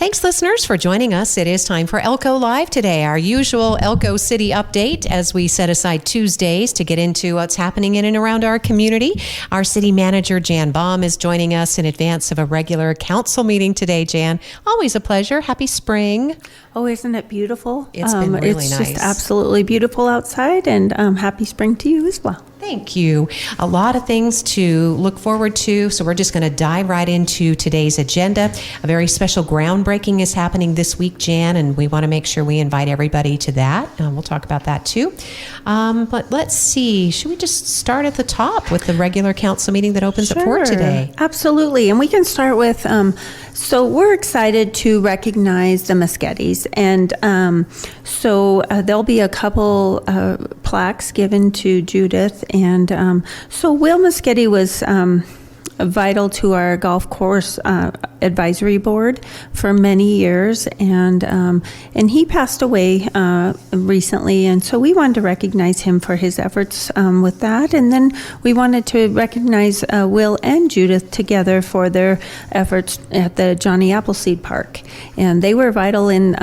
Thanks, listeners, for joining us. It is time for Elko Live today, our usual Elko City update as we set aside Tuesdays to get into what's happening in and around our community. Our city manager, Jan Baum, is joining us in advance of a regular council meeting today. Jan, always a pleasure. Happy spring. Oh, isn't it beautiful? It's been really nice. It's just absolutely beautiful outside, and happy spring to you as well. Thank you. A lot of things to look forward to, so we're just going to dive right into today's agenda. A very special groundbreaking is happening this week, Jan, and we want to make sure we invite everybody to that. We'll talk about that too. But let's see. Should we just start at the top with the regular council meeting that opens at 4 today? Absolutely. And we can start with, so we're excited to recognize the Muschettis. And so there'll be a couple plaques given to Judith. And so Will Muschetti was vital to our golf course advisory board for many years, and he passed away recently, and so we wanted to recognize him for his efforts with that, and then we wanted to recognize Will and Judith together for their efforts at the Johnny Appleseed Park, and they were vital in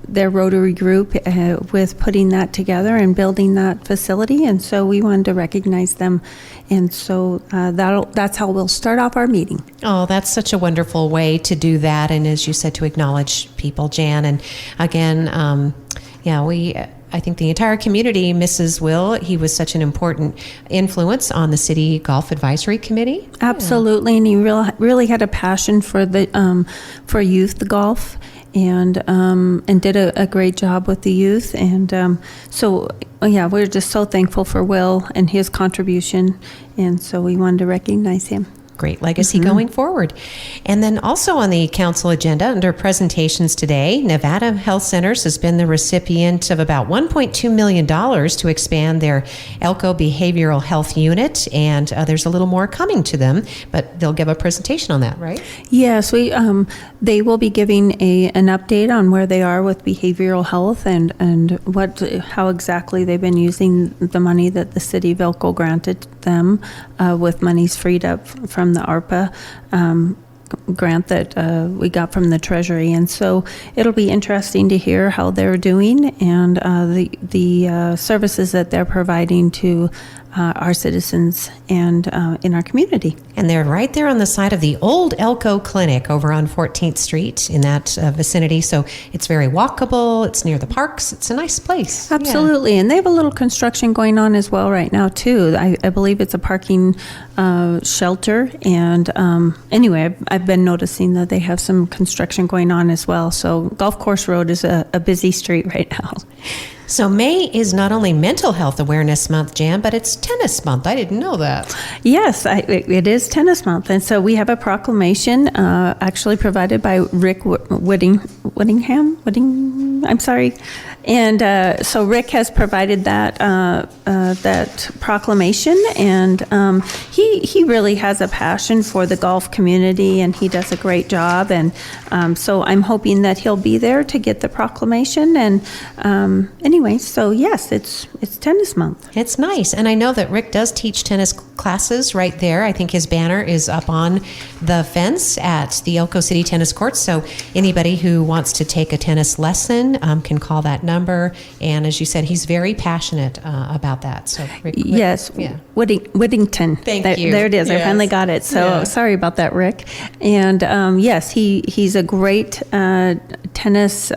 their Rotary group with putting that together and building that facility, and so we wanted to recognize them, and so that's how we'll start off our meeting. Oh, that's such a wonderful way to do that, and as you said, to acknowledge people, Jan. And again, I think the entire community misses Will. He was such an important influence on the City Golf Advisory Committee. Absolutely, and he really had a passion for the for youth golf, and did a great job with the youth. And we're just so thankful for Will and his contribution, and so we wanted to recognize him. Great legacy going forward. And then also on the council agenda under presentations today, Nevada Health Centers has been the recipient of about $1.2 million to expand their Elko Behavioral Health Unit, and there's a little more coming to them, but they'll give a presentation on that, right? Yes, they will be giving an update on where they are with behavioral health and how exactly they've been using the money that the city of Elko granted them with monies freed up from the ARPA grant that we got from the Treasury. And so it'll be interesting to hear how they're doing and the services that they're providing to our citizens and in our community. And they're right there on the side of the old Elko Clinic over on 14th Street in that vicinity. So it's very walkable. It's near the parks. It's a nice place. Absolutely. Yeah. And they have a little construction going on as well right now, too. I believe it's a parking shelter. And anyway, I've been noticing that they have some construction going on as well. So Golf Course Road is a busy street right now. So May is not only Mental Health Awareness Month, Jan, but it's Tennis Month. I didn't know that. Yes, it is Tennis Month. And so we have a proclamation actually provided by Rick Whittingham. And so Rick has provided that proclamation, and he really has a passion for the golf community, and he does a great job. And so I'm hoping that he'll be there to get the proclamation. And anyway, so yes, it's Tennis Month. It's nice, and I know that Rick does teach tennis classes right there. I think his banner is up on the fence at the Elko City Tennis Courts. So anybody who wants to take a tennis lesson can call that number. And as you said, he's very passionate about that. So Rick, yes, yeah. Whittington. Thank you. There it is. Yes. I finally got it. So sorry about that, Rick. And yes, he's a great tennis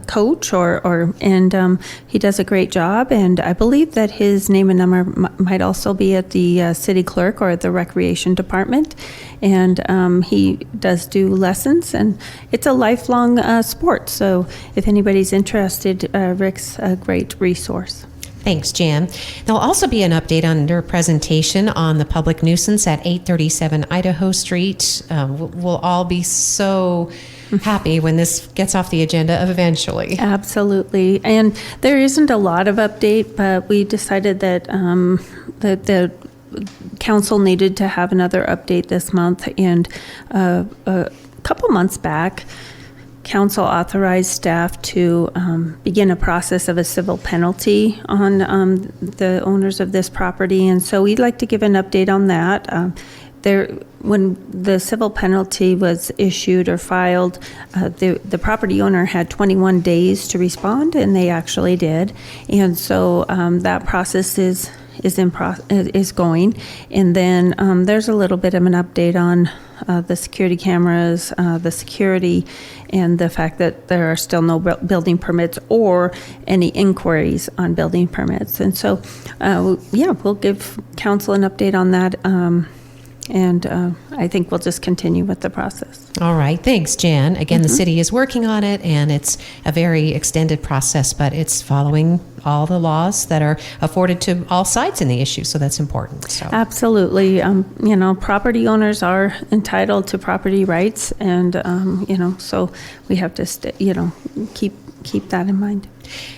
coach, and he does a great job. And I believe that his name and number might also be at the city clerk or at the recreation department. And he does do lessons, and it's a lifelong sport. So if anybody's interested, Rick's a great resource. Thanks, Jan. There'll also be an update under presentation on the public nuisance at 837 Idaho Street. We'll all be so happy when this gets off the agenda eventually. Absolutely. And there isn't a lot of update, but we decided that the council needed to have another update this month. And a couple months back, council authorized staff to begin a process of a civil penalty on the owners of this property. And so we'd like to give an update on that. when the civil penalty was issued or filed, the property owner had 21 days to respond, and they actually did. And so that process is going. And then there's a little bit of an update on the security cameras, the security, and the fact that there are still no building permits or any inquiries on building permits. And so, we'll give council an update on that. And I think we'll just continue with the process. All right. Thanks, Jan. Again, the city is working on it, and it's a very extended process, but it's following all the laws that are afforded to all sides in the issue, so that's important. So. Absolutely. Property owners are entitled to property rights, and, so we have to, keep that in mind.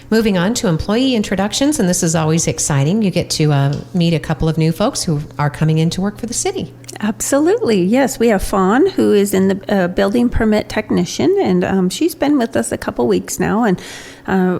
Moving on to employee introductions, and this is always exciting. You get to meet a couple of new folks who are coming in to work for the city. Absolutely. Yes, we have Fawn, who is in the building permit technician, and she's been with us a couple weeks now, and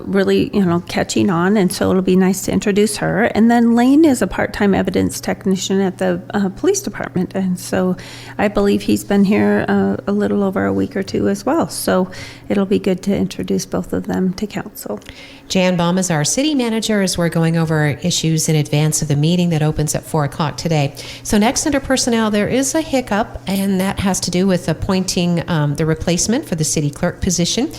really, catching on, and so it'll be nice to introduce her. And then Lane is a part-time evidence technician at the police department, and so I believe he's been here a little over a week or two as well. So it'll be good to introduce both of them to council. Jan Baum is our city manager as we're going over issues in advance of the meeting that opens at 4 o'clock today. So next under personnel, there is a hiccup, and that has to do with appointing the replacement for the city clerk position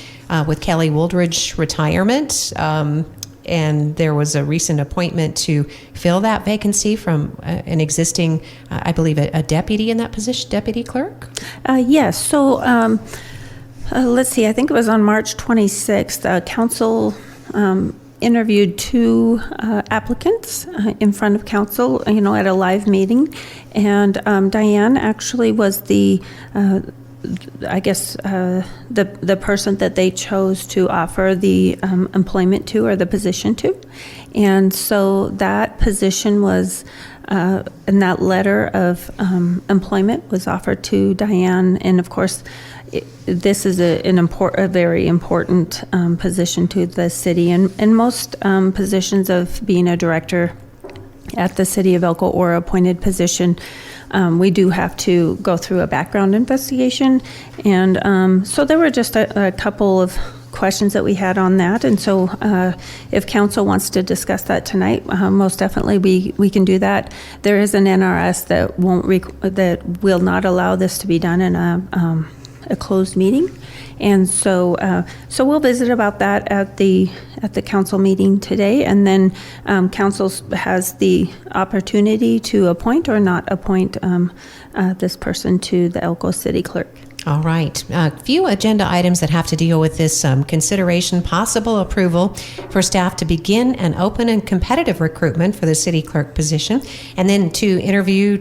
with Kelly Wooldridge retirement. And there was a recent appointment to fill that vacancy from an existing, I believe, a deputy in that position, deputy clerk? Yes. So let's see. I think it was on March 26th. Council interviewed 2 applicants in front of council, at a live meeting. And Diane actually was the person that they chose to offer the employment to, or the position to. And so that position was, and that letter of employment was offered to Diane. And of course, this is a very important position to the city. And most positions of being a director at the City of Elko or appointed position, we do have to go through a background investigation. And so there were just a couple of questions that we had on that. And so if council wants to discuss that tonight, most definitely we can do that. There is an NRS that will not allow this to be done in a closed meeting. And so we'll visit about that at the council meeting today, and then council has the opportunity to appoint or not appoint this person to the Elko City Clerk. All right. A few agenda items that have to deal with this consideration, possible approval for staff to begin an open and competitive recruitment for the city clerk position, and then to interview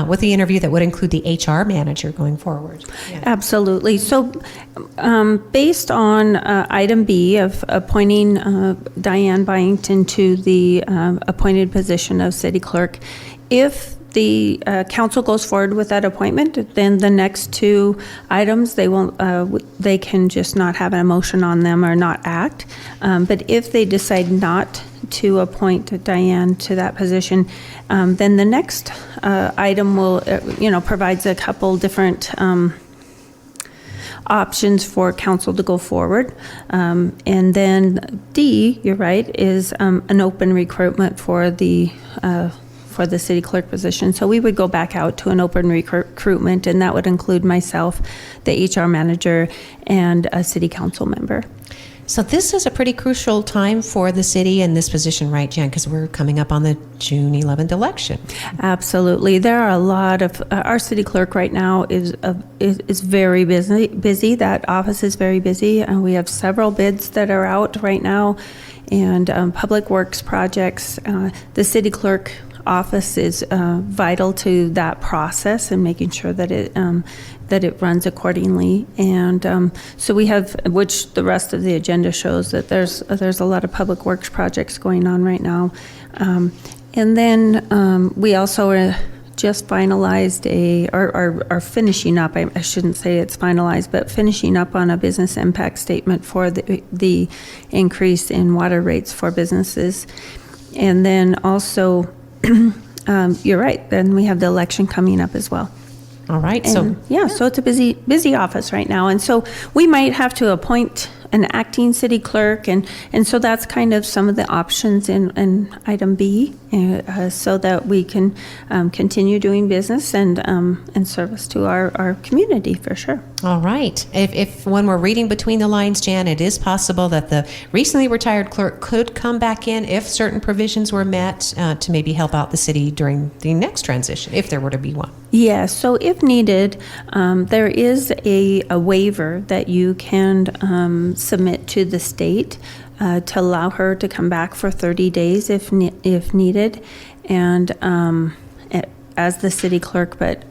with the interview that would include the HR manager going forward. Yeah. Absolutely. So based on item B of appointing Diane Byington to the appointed position of city clerk, if the council goes forward with that appointment, then the next 2 items, they can just not have a motion on them or not act. But if they decide not to appoint Diane to that position, then the next item will, provides a couple different options for council to go forward. And then D, you're right, is an open recruitment for the city clerk position. So we would go back out to an open recruitment, and that would include myself, the HR manager, and a city council member. So this is a pretty crucial time for the city in this position, right, Jan? Because we're coming up on the June 11th election. Absolutely. There are a lot of, our city clerk right now is very busy. That office is very busy. And we have several bids that are out right now, and public works projects. The city clerk office is vital to that process and making sure that it runs accordingly. And so we have, which the rest of the agenda shows that there's a lot of public works projects going on right now. And then we also just finalized are finishing up, I shouldn't say it's finalized, but finishing up on a business impact statement for the increase in water rates for businesses. And then also You're right. Then we have the election coming up as well. All right. And, so it's a busy office right now. And so we might have to appoint an acting city clerk. And so that's kind of some of the options in item B, so that we can continue doing business and service to our community for sure. All right. If when we're reading between the lines, Jan, it is possible that the recently retired clerk could come back in if certain provisions were met to maybe help out the city during the next transition, if there were to be one. Yeah, so if needed, there is a waiver that you can submit to the state to allow her to come back for 30 days if needed, and as the city clerk, but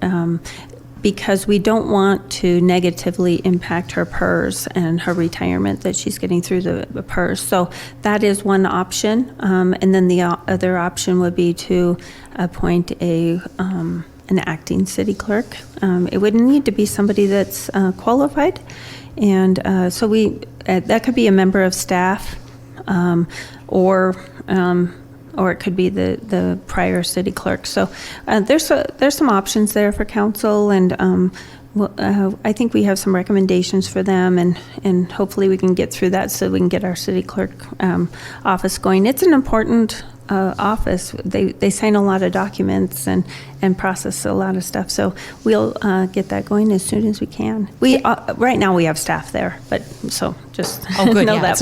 because we don't want to negatively impact her PERS and her retirement that she's getting through the PERS. So that is one option, and then the other option would be to appoint an acting city clerk. It would need to be somebody that's qualified, and so that could be a member of staff, or it could be the prior city clerk. So there's some options there for council, and I think we have some recommendations for them, and hopefully we can get through that so we can get our city clerk office going. It's an important office. They sign a lot of documents and process a lot of stuff. So we'll get that going as soon as we can. We right now we have staff there, but so just good. know that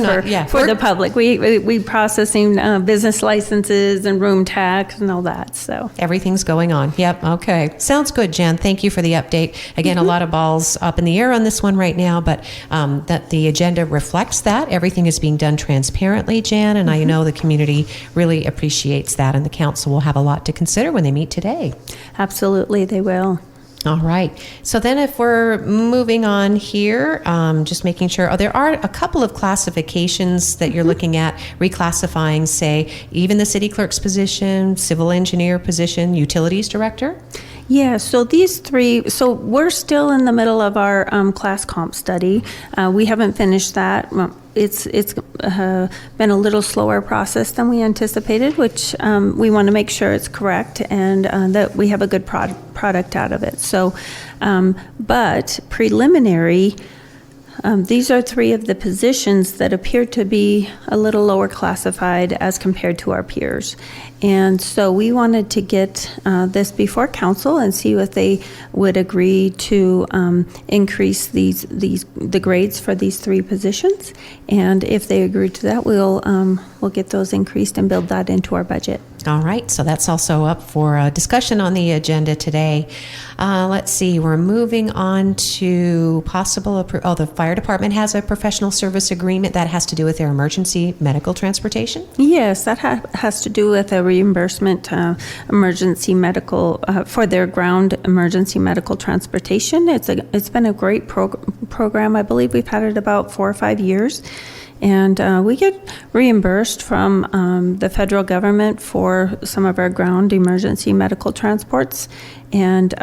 for the public. We processing business licenses and room tax and all that. So everything's going on. Yep. Okay. Sounds good, Jan. Thank you for the update. Again, a lot of balls up in the air on this one right now, but that the agenda reflects that everything is being done transparently, Jan, and I know the community really appreciates that, and the council will have a lot to consider when they meet today. Absolutely, they will. All right. So then if we're moving on here, just making sure, there are a couple of classifications that you're looking at reclassifying, say, even the city clerk's position, civil engineer position, utilities director? Yeah, so these three, so we're still in the middle of our class comp study. We haven't finished that. It's been a little slower process than we anticipated, which we want to make sure it's correct and that we have a good product out of it. So, but preliminary, these are three of the positions that appear to be a little lower classified as compared to our peers. And so we wanted to get this before council and see if they would agree to increase the grades for these three positions. And if they agree to that, we'll get those increased and build that into our budget. All right, so that's also up for discussion on the agenda today. Let's see, we're moving on to possible the fire department has a professional service agreement that has to do with their emergency medical transportation? Yes, that has to do with a reimbursement emergency medical for their ground emergency medical transportation. It's been a great program. I believe we've had it about 4 or 5 years. And we get reimbursed from the federal government for some of our ground emergency medical transports. And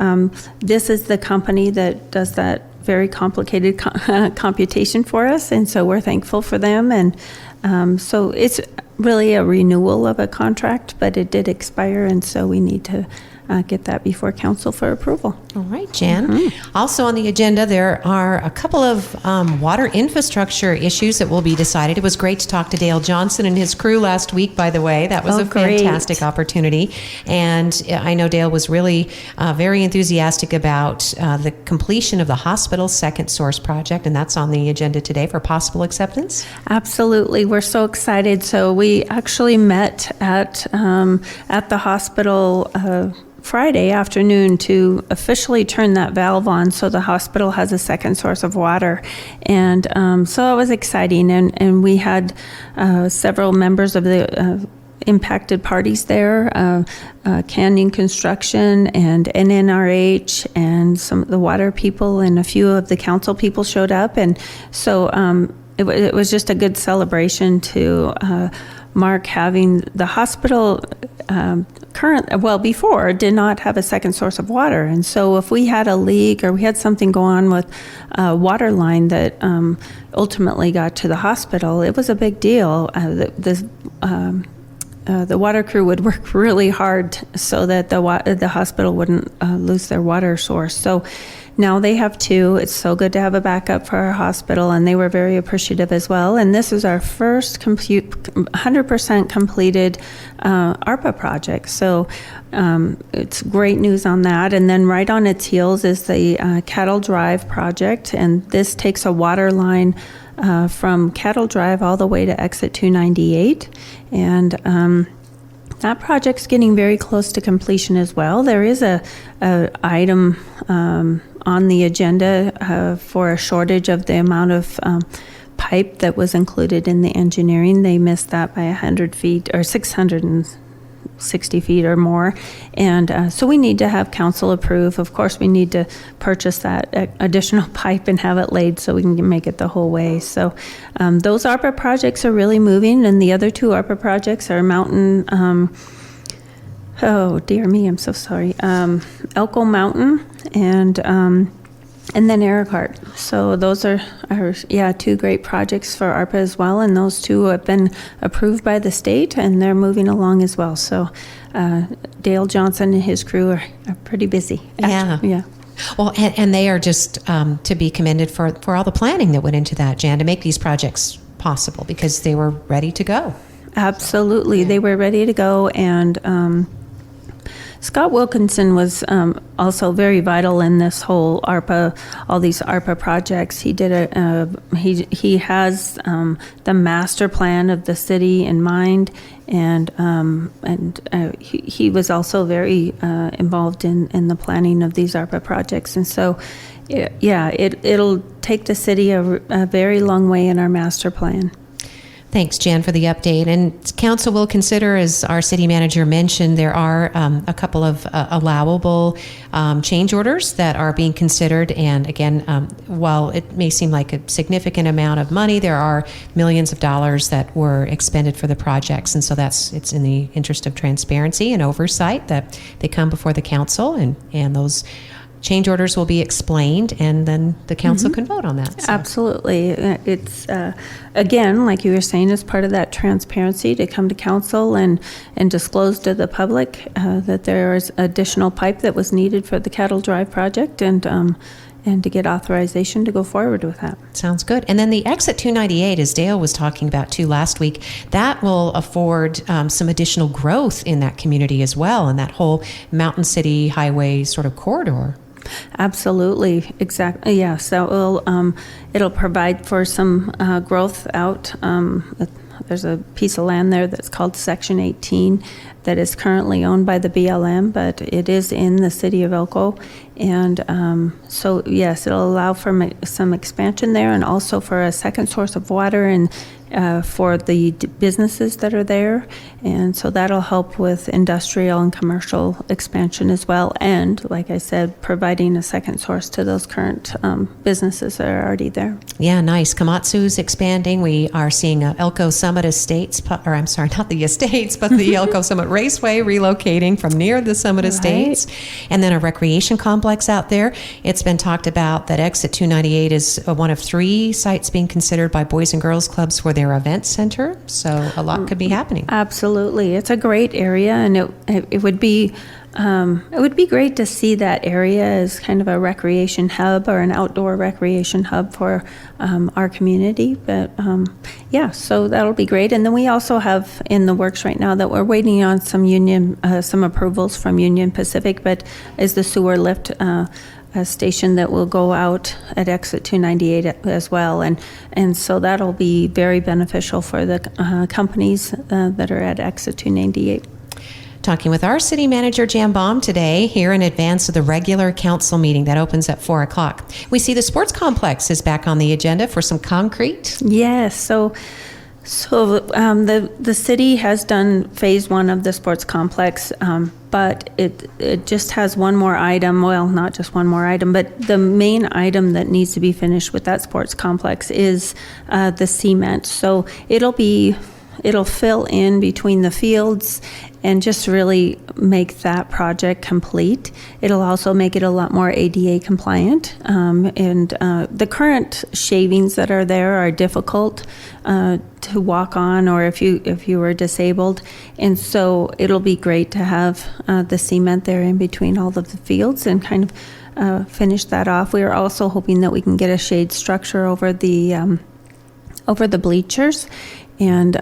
this is the company that does that very complicated computation for us. And so we're thankful for them. And so it's really a renewal of a contract, but it did expire. And so we need to get that before council for approval. All right, Jan. Also on the agenda, there are a couple of water infrastructure issues that will be decided. It was great to talk to Dale Johnson and his crew last week, by the way. That was a fantastic opportunity. And I know Dale was really very enthusiastic about the completion of the hospital's second source project, and that's on the agenda today for possible acceptance. Absolutely. We're so excited. So we actually met at the hospital Friday afternoon to officially turn that valve on so the hospital has a second source of water. And so it was exciting. And we had several members of the impacted parties there, Canyon Construction and NNRH and some of the water people and a few of the council people showed up. And so it was just a good celebration to mark having the hospital before did not have a second source of water. And so if we had a leak or we had something go on with a water line that the water crew would work really hard so that the hospital wouldn't lose their water source. So now they have two. It's so good to have a backup for our hospital, and they were very appreciative as well. And this is our first 100% completed ARPA project. So it's great news on that. And then right on its heels is the Cattle Drive project, and this takes a water line from Cattle Drive all the way to exit 298. And that project's getting very close to completion as well. There is a item on the agenda for a shortage of the amount of pipe that was included in the engineering. They missed that by 100 feet or 660 feet or more. And so we need to have council approve. Of course, we need to purchase that additional pipe and have it laid so we can make it the whole way. So those ARPA projects are really moving, and the other two ARPA projects are Mountain, oh dear me, I'm so sorry, Elko Mountain and then Ericart. So those are two great projects for ARPA as well, and those two have been approved by the state, and they're moving along as well. So Dale Johnson and his crew are pretty busy. Yeah. Well, and they are just to be commended for all the planning that went into that, Jan, to make these projects possible, because they were ready to go. Absolutely. They were ready to go, and Scott Wilkinson was also very vital in this whole ARPA, all these ARPA projects. He did he has the master plan of the city in mind, and he was also very involved in the planning of these ARPA projects. And so, it'll take the city a very long way in our master plan. Thanks, Jan, for the update. And council will consider, as our city manager mentioned, there are a couple of allowable change orders that are being considered. And again, while it may seem like a significant amount of money, there are millions of dollars that were expended for the projects. And so it's in the interest of transparency and oversight that they come before the council, and those change orders will be explained, and then the council can vote on that. So. Absolutely. It's, again, like you were saying, as part of that transparency to come to council and disclose to the public that there is additional pipe that was needed for the Cattle Drive project, and to get authorization to go forward with that. Sounds good. And then the exit 298, as Dale was talking about too last week, that will afford some additional growth in that community as well, and that whole Mountain City Highway sort of corridor. Absolutely, exactly. Yeah, so it'll provide for some growth out. There's a piece of land there that's called Section 18 that is currently owned by the BLM, but it is in the city of Elko. And so, yes, it'll allow for some expansion there, and also for a second source of water, and for the businesses that are there. And so that'll help with industrial and commercial expansion as well. And like I said, providing a second source to those current businesses that are already there. Yeah, nice. Komatsu's expanding. We are seeing Elko Summit Estates, or I'm sorry, not the estates, but the Elko Summit Raceway relocating from near the Summit Estates. And then a recreation complex out there. It's been talked about that Exit 298 is one of 3 sites being considered by Boys and Girls Clubs for their event center. So a lot could be happening. Absolutely. It's a great area, and it would be great to see that area as kind of a recreation hub or an outdoor recreation hub for our community. But so that'll be great. And then we also have in the works right now that we're waiting on some approvals from Union Pacific, but is the sewer lift a station that will go out at exit 298 as well, and so that'll be very beneficial for the companies that are at exit 298. Talking with our city manager, Jan Baum, today, here in advance of the regular council meeting that opens at 4 o'clock. We see the sports complex is back on the agenda for some concrete. Yes, so the city has done phase 1 of the sports complex, but it just has one more item. Well, not just one more item, but the main item that needs to be finished with that sports complex is the cement. So it'll be it'll fill in between the fields and just really make that project complete. It'll also make it a lot more ADA compliant. The current shavings that are there are difficult to walk on, or if you were disabled. And so it'll be great to have the cement there in between all of the fields and kind of finish that off. We are also hoping that we can get a shade structure over the bleachers. And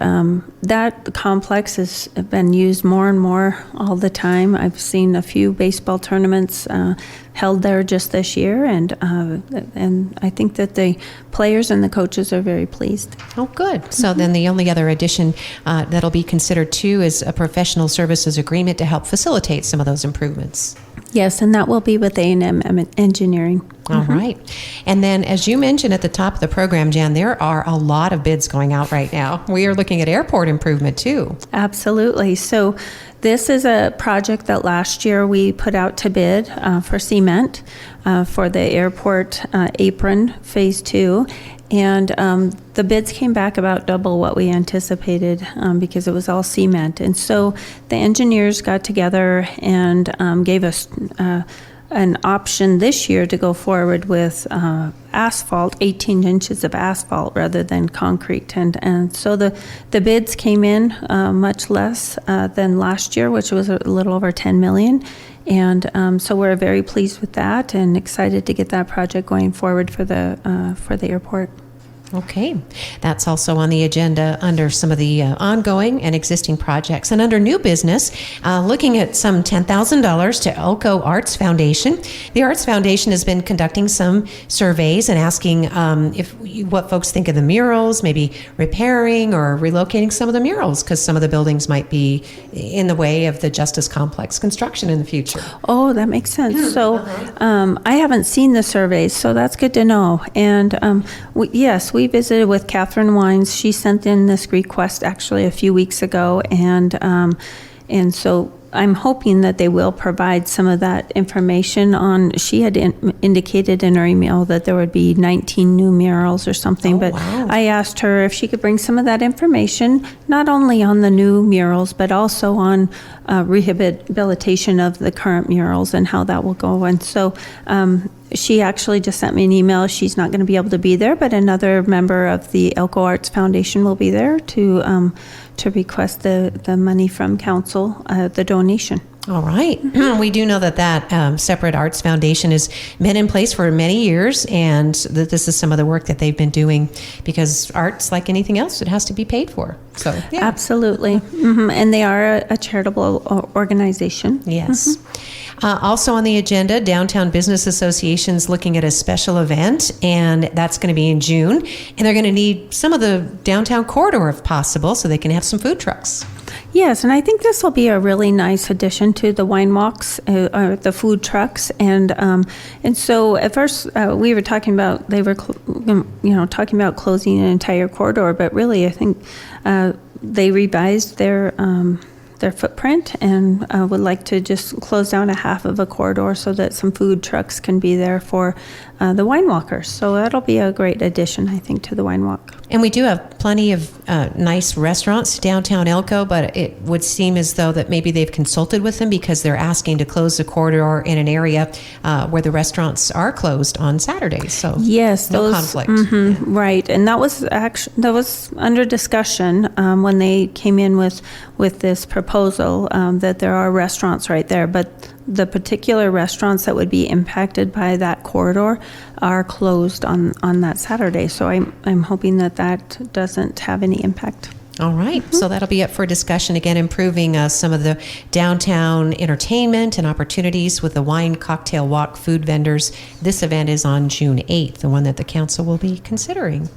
that complex has been used more and more all the time. I've seen a few baseball tournaments held there just this year, and I think that the players and the coaches are very pleased. Oh, good. So then the only other addition that'll be considered too is a professional services agreement to help facilitate some of those improvements. Yes, and that will be with A&M Engineering. All right. And then, as you mentioned at the top of the program, Jan, there are a lot of bids going out right now. We are looking at airport improvement, too. Absolutely. So this is a project that last year we put out to bid for cement for the airport apron phase 2. And the bids came back about double what we anticipated because it was all cement. And so the engineers got together and gave us an option this year to go forward with asphalt, 18 inches of asphalt rather than concrete. And so the bids came in much less than last year, which was a little over 10 million. And so we're very pleased with that and excited to get that project going forward for the airport. Okay. That's also on the agenda under some of the ongoing and existing projects. And under new business, looking at some $10,000 to Elko Arts Foundation. The Arts Foundation has been conducting some surveys and asking what folks think of the murals, maybe repairing or relocating some of the murals, because some of the buildings might be in the way of the Justice Complex construction in the future. Oh, that makes sense. So I haven't seen the surveys, so that's good to know. And we visited with Catherine Wines. She sent in this request actually a few weeks ago, and so I'm hoping that they will provide some of that information on. She had indicated in her email that there would be 19 new murals or something, but wow. I asked her if she could bring some of that information, not only on the new murals, but also on rehabilitation of the current murals and how that will go. And so she actually just sent me an email. She's not going to be able to be there, but another member of the Elko Arts Foundation will be there to request the money from council, the donation. All right. We do know that separate arts foundation has been in place for many years, and that this is some of the work that they've been doing, because art's like anything else, it has to be paid for. So yeah. Absolutely. And they are a charitable organization. Yes. Also on the agenda, Downtown Business Association's looking at a special event, and that's going to be in June. And they're going to need some of the downtown corridor if possible, so they can have some food trucks. Yes, and I think this will be a really nice addition to the wine walks, the food trucks, and so at first we were talking about talking about closing an entire corridor, but really I think they revised their footprint and would like to just close down a half of a corridor so that some food trucks can be there for the wine walkers. So that'll be a great addition, I think, to the wine walk. And we do have plenty of nice restaurants downtown Elko, but it would seem as though that maybe they've consulted with them, because they're asking to close the corridor in an area where the restaurants are closed on Saturdays. So yes, no conflict. Yeah. Right, and that was under discussion when they came in with this proposal that there are restaurants right there, but the particular restaurants that would be impacted by that corridor are closed on that Saturday. So I'm hoping that doesn't have any impact. All right. So that'll be up for discussion. Again, improving some of the downtown entertainment and opportunities with the wine cocktail walk food vendors. This event is on June 8th, the one that the council will be considering.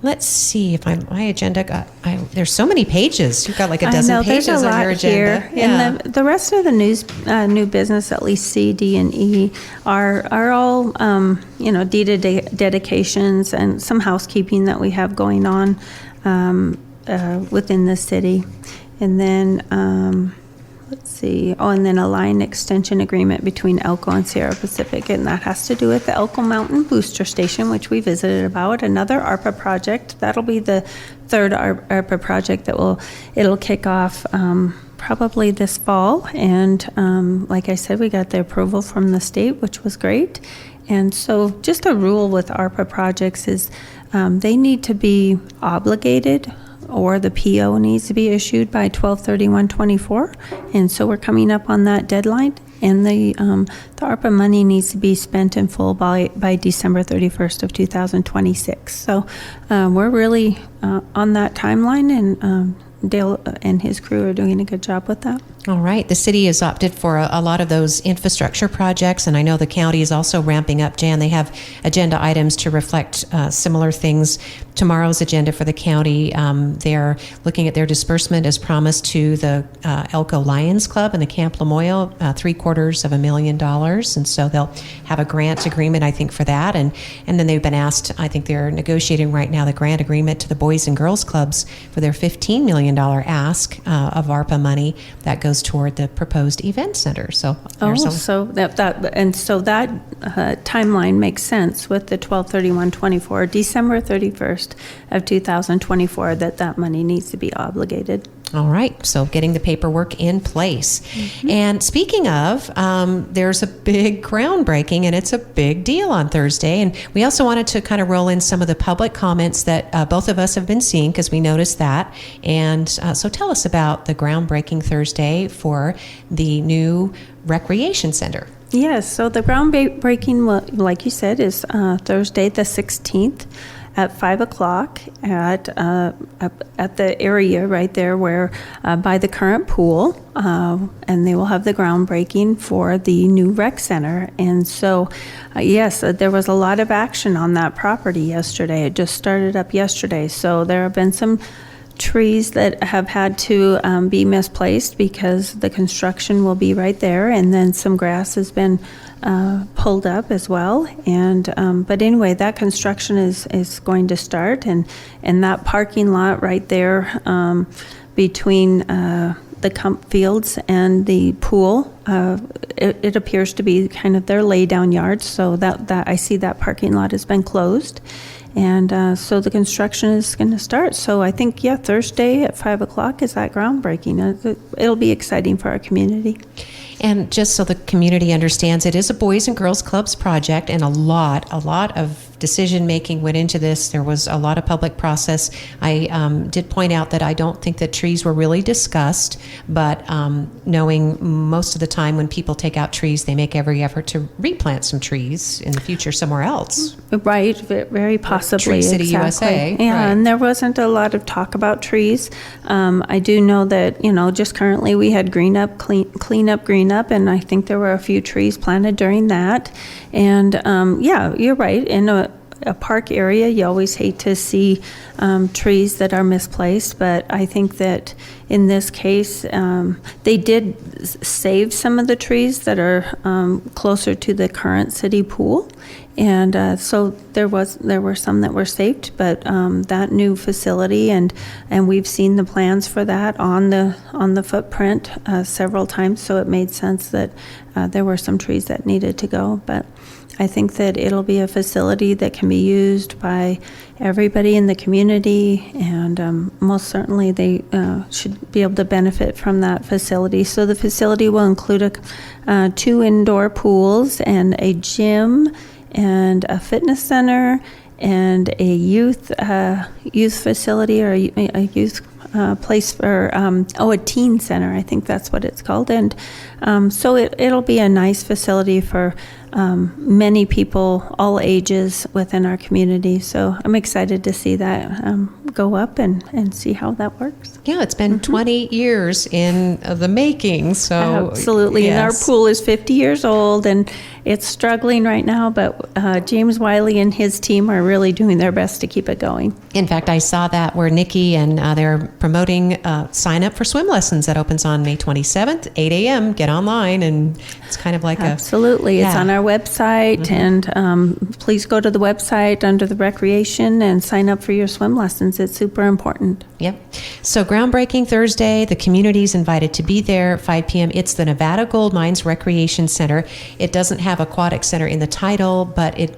Let's see if my agenda there's so many pages. You've got like a dozen pages on your agenda. Here. Yeah. And the rest of the new business, at least C, D, and E, are all deeded dedications and some housekeeping that we have going on within the city. And then let's see. Oh, and then a line extension agreement between Elko and Sierra Pacific, and that has to do with the Elko Mountain Booster Station, which we visited about. Another ARPA project. That'll be the third ARPA project that it'll kick off probably this fall. And like I said, we got the approval from the state, which was great. And so just a rule with ARPA projects is they need to be obligated, or the PO needs to be issued by 12/31/24. And so we're coming up on that deadline. And the ARPA money needs to be spent in full by December 31st of 2026. So we're really on that timeline, and Dale and his crew are doing a good job with that. All right. The city has opted for a lot of those infrastructure projects, and I know the county is also ramping up. Jan, they have agenda items to reflect similar things. Tomorrow's agenda for the county, they're looking at their disbursement as promised to the Elko Lions Club and the Camp Lamoille, $750,000. And so they'll have a grant agreement, I think, for that. And then they've been asked, I think they're negotiating right now the grant agreement to the Boys and Girls Clubs for their $15 million ask of ARPA money that goes toward the proposed event center. So so that timeline makes sense with the 12/31/24, December 31st of 2024, that money needs to be obligated. All right, so getting the paperwork in place. Mm-hmm. And speaking of, there's a big groundbreaking, and it's a big deal on Thursday. And we also wanted to kind of roll in some of the public comments that both of us have been seeing, because we noticed that. And so tell us about the groundbreaking Thursday for the new recreation center. Yes, so the groundbreaking, like you said, is Thursday the 16th. At 5 o'clock at the area right there where by the current pool, and they will have the groundbreaking for the new rec center. And so, yes, there was a lot of action on that property yesterday. It just started up yesterday. So there have been some trees that have had to be misplaced because the construction will be right there, and then some grass has been pulled up as well. And but anyway, that construction is going to start, and that parking lot right there between the Kump Fields and the pool, it appears to be kind of their lay down yard. So that I see that parking lot has been closed. And so the construction is going to start. So I think, Thursday at 5 o'clock is that groundbreaking. It'll be exciting for our community. And just so the community understands, it is a Boys and Girls Clubs project, and a lot of decision making went into this. There was a lot of public process. I did point out that I don't think that trees were really discussed, but knowing most of the time when people take out trees, they make every effort to replant some trees in the future somewhere else. Right, very possibly. Tree City, exactly. USA. Yeah, right. And there wasn't a lot of talk about trees. I do know that, just currently we had green up, and I think there were a few trees planted during that. And you're right. In a park area, you always hate to see trees that are misplaced, but I think that in this case, they did save some of the trees that are closer to the current city pool. And so there were some that were saved, but that new facility, and we've seen the plans for that on the footprint several times, so it made sense that there were some trees that needed to go. But I think that it'll be a facility that can be used by everybody in the community, and most certainly they should be able to benefit from that facility. So the facility will include 2 indoor pools and a gym and a fitness center and a youth facility, or a youth place for a teen center. I think that's what it's called. And so it'll be a nice facility for many people, all ages within our community. So I'm excited to see that go up and see how that works. Yeah, it's been 20 years in the making. So absolutely. yes. And our pool is 50 years old, and it's struggling right now, but James Wiley and his team are really doing their best to keep it going. In fact, I saw that where Nikki and they're promoting sign up for swim lessons that opens on May 27th, 8 a.m. Get online, and it's kind of like Absolutely. It's on our website, and please go to the website under the recreation and sign up for your swim lessons. It's super important. Yep. So groundbreaking Thursday, the community's invited to be there, 5 p.m. It's the Nevada Gold Mines Recreation Center. It doesn't have aquatic center in the title, but it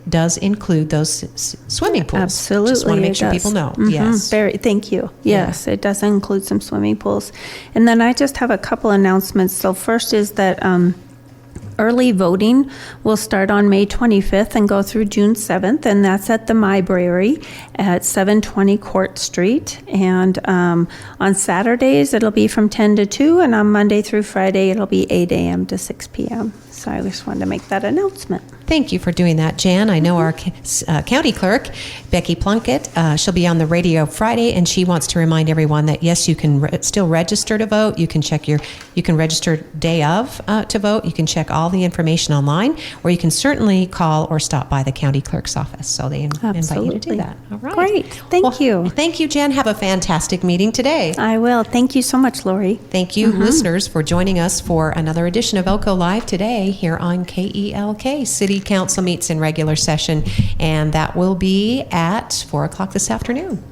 does include those swimming pools. Absolutely. Just want to make sure people know. Yes. Thank you. Yes, it does include some swimming pools. And then I just have a couple announcements. So first is that early voting will start on May 25th and go through June 7th, and that's at the Mybrary at 720 Court Street. And on Saturdays, it'll be from 10 to 2, and on Monday through Friday, it'll be 8 a.m. to 6 p.m. So I just wanted to make that announcement. Thank you for doing that, Jan. I know our county clerk, Becky Plunkett, she'll be on the radio Friday, and she wants to remind everyone that, yes, you can still register to vote. You can check you can register day of to vote. You can check all the information online, or you can certainly call or stop by the county clerk's office. So they invite you to do that. All right. Great. Thank you. Thank you, Jan. Have a fantastic meeting today. I will. Thank you so much, Lori. Thank you, listeners, for joining us for another edition of Elko Live today here on KELK. City Council meets in regular session, and that will be at 4 o'clock this afternoon.